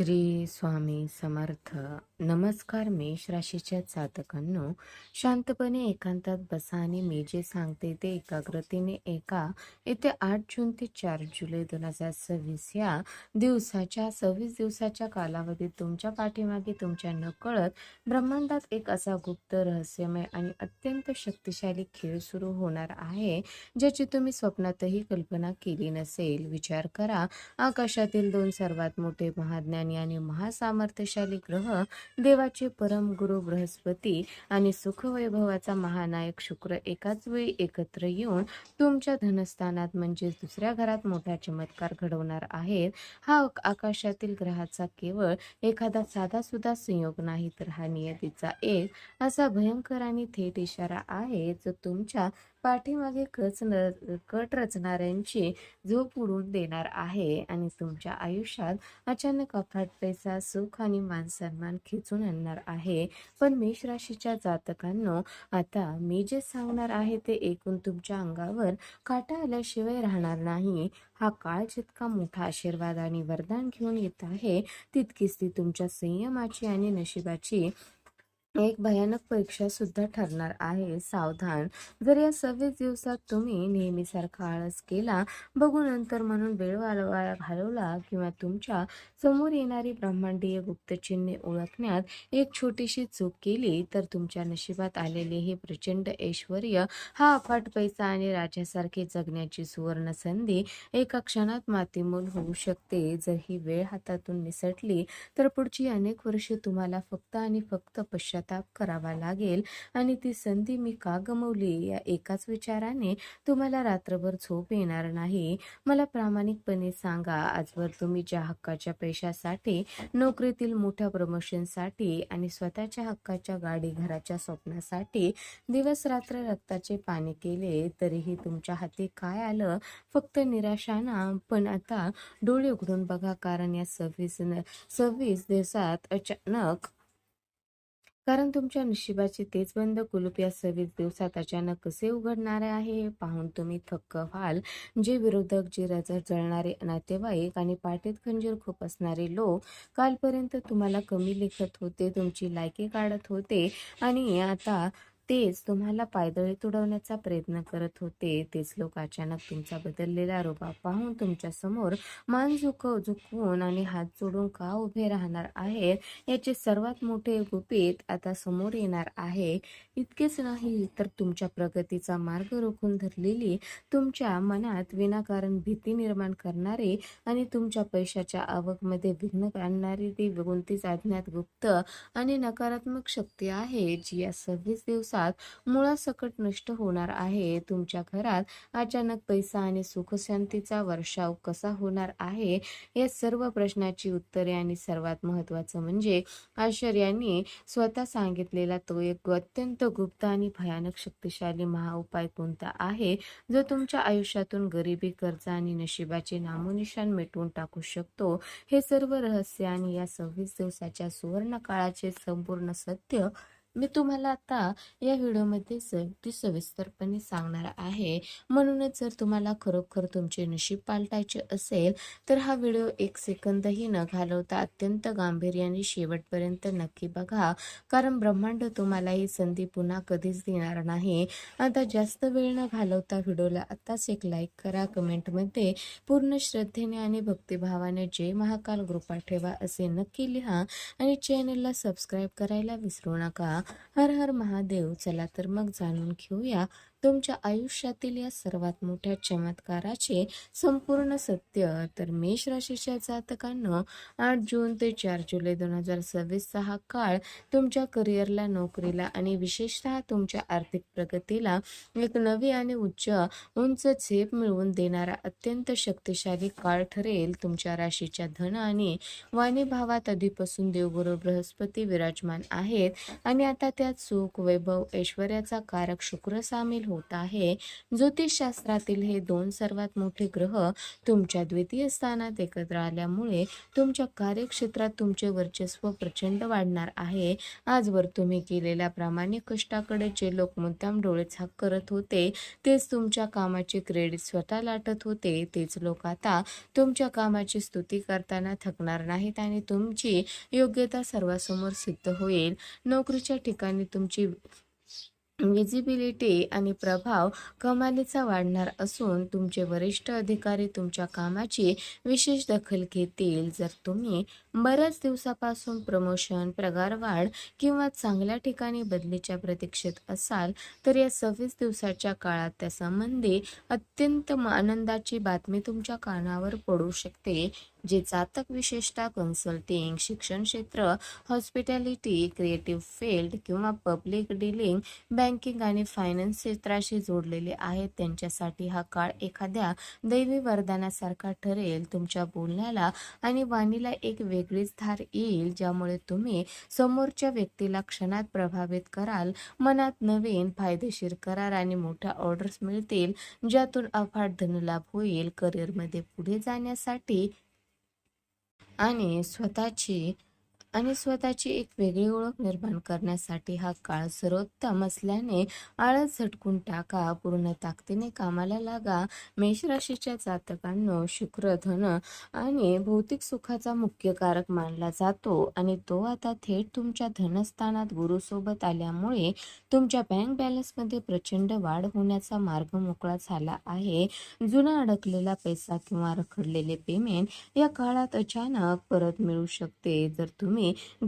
श्री स्वामी समर्थ. नमस्कार मेष राशीच्या जातकांनो, शांतपणे एकांतात बसा आणि मी जे सांगते ते एकाग्रतेने ऐका. येते 8 जून ते 4 जुलै 2026 या 26 दिवसाच्या कालावधीत तुमच्या पाठीमागे तुमच्या नकळत ब्रह्मांडात एक असा गुप्त रहस्यमय आणि अत्यंत शक्तिशाली खेळ सुरू होणार आहे, ज्याची तुम्ही स्वप्नातही कल्पना केली नसेल. विचार करा, आकाशातील दोन सर्वात मोठे महाज्ञानी आणि महासामर्थ्यशाली ग्रह, देवाचे परम गुरु बृहस्पती आणि सुखवैभवाचा महानायक शुक्र, एकाच वेळी एकत्र येऊन तुमच्या धनस्थानात म्हणजेच दुसऱ्या घरात मोठा चमत्कार घडवणार आहेत. हा आकाशातील ग्रहाचा केवळ एखादा साधा सुद्धा संयोग नाही, तर हा नियतीचा एक असा भयंकर आणि थेट इशारा आहे, जो तुमच्या पाठीमागे कट रचणाऱ्यांची झोप उडवून देणार आहे आणि तुमच्या आयुष्यात अचानक अफाट पैसा, सुख आणि मानसन्मान खेचून आणणार आहे. पण मेष राशीच्या जातकांनो, आता मी जे सांगणार आहे ते ऐकून तुमच्या अंगावर काटा आल्याशिवाय राहणार नाही. हा काळ जितका मोठा आशीर्वाद आणि वरदान घेऊन येत आहे, तितकीच ती तुमच्या संयमाची आणि नशिबाची एक भयानक परीक्षा सुद्धा ठरणार आहे. सावधान, जर या 26 दिवसात तुम्ही नेहमीसारखा आळस केला, बघू नंतर म्हणून वेळ वाया घालवला किंवा तुमच्या समोर येणारी ब्रह्मांडीय गुप्तचिन्हे ओळखण्यात एक छोटीशी चूक केली, तर तुमच्या नशिबात आलेले हे प्रचंड ऐश्वर, हा अफाट पैसा आणि राजासारखे जगण्याची सुवर्ण संधी एका क्षणात मातीमोल होऊ शकते. जर ही वेळ हातातून निसटली, तर पुढची अनेक वर्षे तुम्हाला फक्त आणि फक्त पश्चाताप करावा लागेल. आणि ती संधी मी का गमावली, या एकाच विचाराने तुम्हाला रात्रभर झोप येणार नाही. मला प्रामाणिकपणे सांगा, आजवर तुम्ही ज्या हक्काच्या पैशासाठी, नोकरीतील मोठ्या प्रमोशनसाठी आणि स्वतःच्या हक्काच्या गाडी घराच्या स्वप्नासाठी दिवस रात्र रक्ताचे पाणी केले, तरीही तुमच्या हाती काय आलं? फक्त निराशा ना. पण आता डोळे उघडून बघा, कारण या 26 दिवसात अचानक कारण तुमच्या नशिबाचे तेच बंद कुलूप या 26 दिवसात अचानक कसे उघडणारे आहे, हे पाहून तुम्ही थक्क व्हाल. जे विरोधक, जे जळणारे नातेवाईक आणि पाठीत खंजीर खुपसणारे लोक कालपर्यंत तुम्हाला कमी लेखत होते, तुमची लायकी काढत होते आणि आता तेच तुम्हाला पायदळी तुडवण्याचा प्रयत्न करत होते, तेच लोक अचानक तुमचा बदललेला रूबाब पाहून तुमच्या समोर मान झुकवून आणि हात जोडून का उभे राहणार आहेत, याचे सर्वात मोठे गुपित आता समोर येणार आहे. इतकेच नाही, तर तुमच्या प्रगतीचा मार्ग रोखून धरलेली, तुमच्या मनात विनाकारण भीती निर्माण करणारी आणि तुमच्या पैशाच्या आवकमध्ये विघ्न आणणारी ती कोणतीच अज्ञात गुप्त आणि नकारात्मक शक्ती आहे, जी या 26 दिवसात मुळासकट नष्ट होणार आहे. तुमच्या घरात अचानक पैसा आणि सुखशांतीचा वर्षाव कसा होणार आहे, या सर्व प्रश्नाची उत्तरे आणि सर्वात महत्त्वाचं म्हणजे आश्चर्याने स्वतः सांगितलेला तो एक अत्यंत गुप्त आणि भयानक शक्तिशाली महाउपाय कोणता आहे, जो तुमच्या आयुष्यातून गरिबी, कर्ज आणि नशिबाचे नामोनिशाण मिटवून टाकू शकतो. हे सर्व रहस्य आणि या 26 दिवसाच्या सुवर्ण काळाचे संपूर्ण सत्य मी तुम्हाला आता या व्हिडिओमध्ये अगदी सविस्तरपणे सांगणार आहे. म्हणूनच जर तुम्हाला खरोखर तुमचे नशीब पालटायचे असेल, तर हा व्हिडिओ एक सेकंदही न घालवता अत्यंत गांभीर्याने शेवटपर्यंत नक्की बघा, कारण ब्रह्मांड तुम्हाला ही संधी पुन्हा कधीच देणार नाही. आता जास्त वेळ न घालवता व्हिडिओला आताच एक लाईक करा, कमेंटमध्ये पूर्ण श्रद्धेने आणि भक्तिभावाने जय महाकाल कृपा ठेवा असे नक्की लिहा आणि चॅनलला सबस्क्राईब करायला विसरू नका. हर हर महादेव. चला तर मग जाणून घेऊया तुमच्या आयुष्यातील या सर्वात मोठ्या चमत्काराचे संपूर्ण सत्य. तर मेष राशीच्या जातकांनो, 8 जून ते 4 जुलै 2026 हा काळ तुमच्या करिअरला, नोकरीला आणि विशेषतः तुमच्या आर्थिक प्रगतीला एक नवी आणि उंच झेप मिळवून देणारा अत्यंत शक्तिशाली काळ ठरेल. तुमच्या राशीच्या धन आणि वाणी भावात आधीपासून देवगुरु बृहस्पती विराजमान आहेत आणि आता त्यात सुख, वैभव, ऐश्वर्याचा कारक शुक्र सामील होत आहे. ज्योतिषशास्त्रातील हे दोन सर्वात मोठे ग्रह तुमच्या द्वितीय स्थानात एकत्र आल्यामुळे तुमच्या कार्यक्षेत्रात तुमचे वर्चस्व प्रचंड वाढणार आहे. आजवर तुम्ही केलेल्या प्रामाणिक कष्टाकडे जे लोक मुद्दाम डोळेझाक करत होते, तेच तुमच्या कामाचे क्रेडिट स्वतः लाटत होते, तेच लोक आता तुमच्या कामाची स्तुती करताना थकणार नाहीत आणि तुमची योग्यता सर्वांसमोर सिद्ध होईल. नोकरीच्या ठिकाणी तुमची विजिबिलिटी आणि प्रभाव कमालीचा वाढणार असून तुमचे वरिष्ठ अधिकारी तुमच्या कामाची विशेष दखल घेतील. जर तुम्ही बऱ्याच दिवसापासून प्रमोशन, पगारवाढ किंवा चांगल्या ठिकाणी बदलीच्या प्रतीक्षेत असाल तर या 26 दिवसाच्या काळात त्या संबंधी अत्यंत आनंदाची बातमी तुमच्या कानावर पडू शकते. जे जातक विशेषतः कन्सल्टिंग, शिक्षण क्षेत्र, हॉस्पिटॅलिटी, क्रिएटिव्ह फील्ड किंवा पब्लिक डीलिंग, बँकिंग आणि फायनान्स क्षेत्राशी जोडलेले आहेत त्यांच्यासाठी हा काळ एखाद्या दैवी वरदानासारखा ठरेल. तुमच्या बोलण्याला आणि वाणीला एक वेगळीच धार येईल, ज्यामुळे तुम्ही समोरच्या व्यक्तीला क्षणात प्रभावित कराल. मनात नवीन फायदेशीर करार आणि मोठ्या ऑर्डर्स मिळतील, ज्यातून अफाट धनलाभ होईल. करिअरमध्ये पुढे जाण्यासाठी आणि स्वतःची एक वेगळी ओळख निर्माण करण्यासाठी हा काळ सर्वोत्तम असल्याने आळस झटकून टाका. पूर्ण ताकदीने कामाला लागा. मेष राशीच्या जातकांनो, शुक्र धन आणि भौतिक सुखाचा मुख्य कारक मानला जातो आणि तो आता थेट तुमच्या धनस्थानात गुरुसोबत आल्यामुळे तुमच्या बँक बॅलन्समध्ये प्रचंड वाढ होण्याचा मार्ग मोकळा झाला आहे. जुना अडकलेला पैसा किंवा रखडलेले पेमेंट या काळात अचानक परत मिळू शकते. जर तुम्ही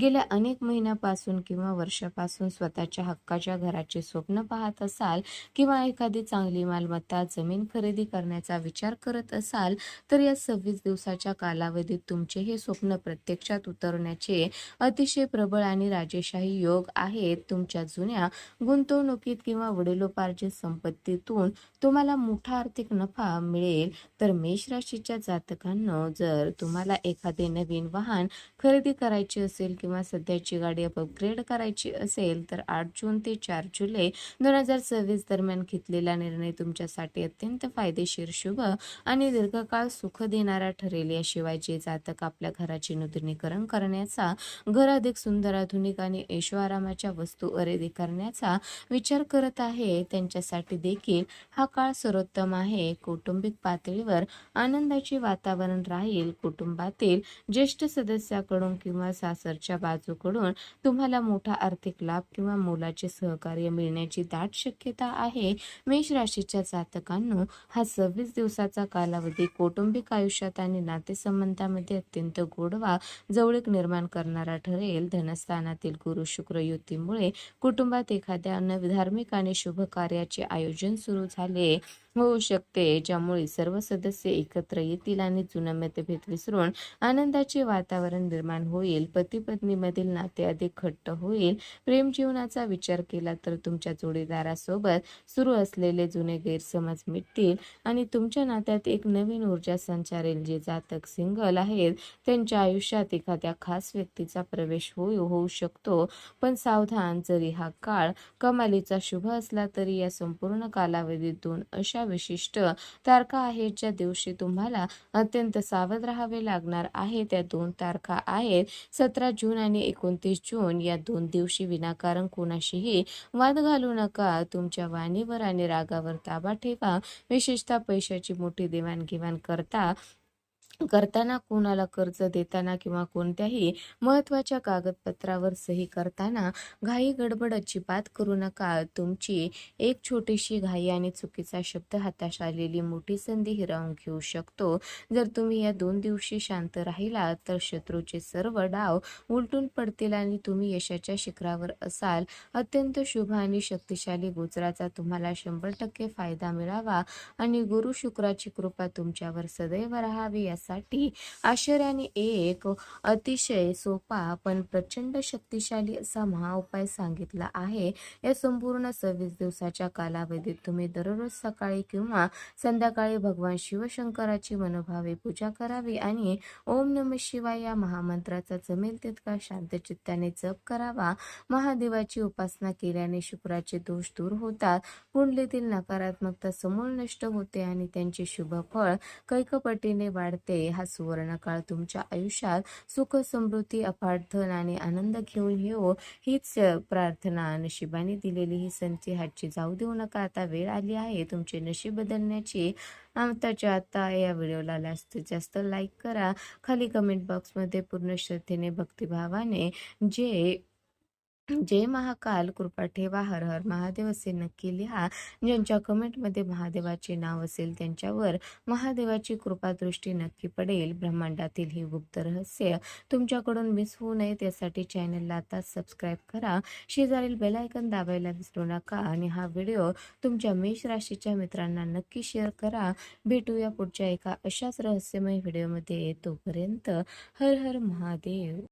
गेल्या अनेक महिन्यापासून किंवा वर्षापासून स्वतःच्या हक्काच्या घराचे स्वप्न पाहत असाल किंवा एखादी चांगली मालमत्ता, जमीन खरेदी करण्याचा विचार करत असाल तर या 26 दिवसाच्या कालावधीत तुमचे हे स्वप्न प्रत्यक्षात उतरण्याचे अतिशय प्रबळ आणि राजेशाही योग आहेत. तुमच्या जुन्या गुंतवणुकीत किंवा वडिलोपार्जित संपत्तीतून तुम्हाला मोठा आर्थिक नफा मिळेल. तर मेष राशीच्या जातकांनो, जर तुम्हाला एखादे नवीन वाहन खरेदी करायची असेल किंवा सध्याची गाडी अपग्रेड करायची असेल तर 8 जून ते 4 जुलै 2026 दरम्यान घेतलेला निर्णय तुमच्यासाठी अत्यंत फायदेशीर, शुभ आणि दीर्घकाळ सुख देणारा ठरेल. याशिवाय जे जातक आपल्या घराचे नूतनीकरण करण्याचा, घर अधिक सुंदर, आधुनिक आणि ऐशोआरामाच्या वस्तू खरेदी करण्याचा विचार करत आहे त्यांच्यासाठी देखील हा काळ सर्वोत्तम आहे. कौटुंबिक पातळीवर आनंदाचे वातावरण राहील. कुटुंबातील ज्येष्ठ सदस्याकडून किंवा सासरच्या बाजूकडून तुम्हाला मोठा आर्थिक लाभ किंवा मोलाचे सहकार्य मिळण्याची दाट शक्यता आहे. मेष राशीच्या जातकांनो, हा 26 दिवसाचा कालावधी कौटुंबिक आयुष्यात आणि नातेसंबंधामध्ये अत्यंत गोडवा, जवळीक निर्माण करणारा ठरेल. धनस्थानातील गुरु शुक्र युतीमुळे कुटुंबात एखाद्या धार्मिक आणि शुभ कार्याचे आयोजन सुरू झाले होऊ शकते, ज्यामुळे सर्व सदस्य एकत्र येतील आणि जुना मतभेद विसरून आनंदाचे वातावरण निर्माण होईल. पती पत्नीमधील नाते अधिक घट्ट होईल. प्रेम जीवनाचा विचार केला तर तुमच्या जोडीदारासोबत सुरू असलेले जुने गैरसमज मिटतील आणि तुमच्या नात्यात एक नवीन ऊर्जा संचारेल. जे जातक सिंगल आहेत त्यांच्या आयुष्यात एखाद्या खास व्यक्तीचा प्रवेश होऊ शकतो, पण सावधान. जरी हा काळ कमालीचा शुभ असला तरी या संपूर्ण कालावधीत 2 अशा विशिष्ट तारखा आहेत ज्या दिवशी तुम्हाला अत्यंत सावध राहावे लागणार आहे. त्या 2 तारखा आहेत 17 जून आणि 29 जून. या 2 दिवशी विनाकारण कोणाशीही वाद घालू नका. तुमच्या वाणीवर आणि रागावर ताबा ठेवा. विशेषतः पैशाची मोठी देवाणघेवाण करताना, कोणाला कर्ज देताना किंवा कोणत्याही महत्त्वाच्या कागदपत्रावर सही करताना घाई गडबड अजिबात करू नका. तुमची एक छोटीशी घाई आणि चुकीचा शब्द हाताश आलेली मोठी संधी हिरावून घेऊ शकतो. जर तुम्ही या 2 दिवशी शांत राहिलात तर शत्रूचे सर्व डाव उलटून पडतील आणि तुम्ही यशाच्या शिखरावर असाल. अत्यंत शुभ आणि शक्तिशाली गोचराचा तुम्हाला 100% फायदा मिळावा आणि गुरु शुक्राची कृपा तुमच्यावर सदैव राहावी करण्यासाठी आश्चर्याने एक अतिशय सोपा पण प्रचंड शक्तिशाली असा महाउपाय सांगितला आहे. या संपूर्ण 26 दिवसाच्या कालावधीत तुम्ही दररोज सकाळी किंवा संध्याकाळी भगवान शिवशंकराची मनोभावे पूजा करावी आणि ओम नमः शिवाय या महामंत्राचा जमेल तितका शांत चित्ताने जप करावा. महादेवाची उपासना केल्याने शुक्राचे दोष दूर होतात, कुंडलीतील नकारात्मकता समूळ नष्ट होते आणि त्यांचे शुभ फळ कैकपटीने वाढते. हा सुवर्णकाळ तुमच्या आयुष्यात सुख, समृद्धी, अफाट धन आणि आनंद घेऊन येवो हीच प्रार्थना. नशिबाने दिलेली ही संधी हातची जाऊ देऊ नका. आता वेळ आली आहे तुमचे नशीब बदलण्याची. आताच्या आता या व्हिडिओला जास्तीत जास्त लाईक करा. खाली कमेंट बॉक्समध्ये पूर्ण श्रद्धेने, भक्तिभावाने जय जय महाकाल कृपा ठेवा, हर हर महादेव असे नक्की लिहा. ज्यांच्या कमेंटमध्ये महादेवाचे नाव असेल त्यांच्यावर महादेवाची कृपा दृष्टी नक्की पडेल. ब्रह्मांडातील ही गुप्त रहस्य तुमच्याकडून मिस होऊ नयेत यासाठी चॅनलला आता सबस्क्राईब करा. शेजारील बेल आयकॉन दाबायला विसरू नका आणि हा व्हिडिओ तुमच्या मेष राशीच्या मित्रांना नक्की शेअर करा. भेटूया पुढच्या एका अशाच रहस्यमय व्हिडिओमध्ये. तोपर्यंत हर हर महादेव.